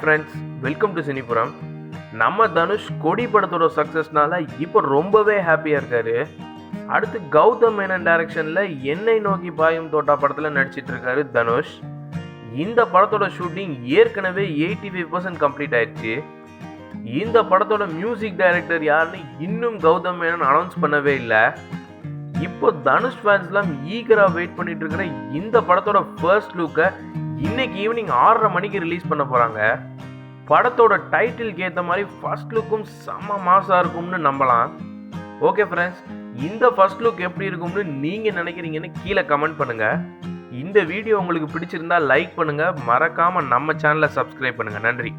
Friends, welcome to Cinipuram. நம்ம தனுஷ் கொடி படத்தோட சக்ஸஸ்னால இப்போ ரொம்பவே ஹாப்பியாக இருக்காரு. அடுத்து கௌதம் மேனன் டைரக்ஷனில் என்னை நோக்கி பாயும் தோட்டா படத்தில் நடிச்சிட்டு இருக்காரு தனுஷ். இந்த படத்தோட ஷூட்டிங் ஏற்கனவே 85% கம்ப்ளீட் ஆயிடுச்சு. இந்த படத்தோட மியூசிக் டைரக்டர் யாருன்னு இன்னும் கௌதம் மேனன் அனௌன்ஸ் பண்ணவே இல்லை. இப்போ தனுஷ் ஃபேன்ஸ்லாம் ஈகராக வெயிட் பண்ணிட்டு இருக்கிற இந்த படத்தோட ஃபர்ஸ்ட் லுக்கை இன்னைக்கு ஈவினிங் 6:30 மணிக்கு ரிலீஸ் பண்ண போகிறாங்க. படத்தோட டைட்டிலுக்கு ஏற்ற மாதிரி ஃபர்ஸ்ட் லுக்கும் செம்ம மாசாக இருக்கும்னு நம்பலாம். ஓகே ஃப்ரெண்ட்ஸ், இந்த ஃபர்ஸ்ட் லுக் எப்படி இருக்கும்னு நீங்கள் நினைக்கிறீங்கன்னு கீழே கமெண்ட் பண்ணுங்கள். இந்த வீடியோ உங்களுக்கு பிடிச்சிருந்தா லைக் பண்ணுங்கள், மறக்காமல் நம்ம சேனலை சப்ஸ்கிரைப் பண்ணுங்கள். நன்றி.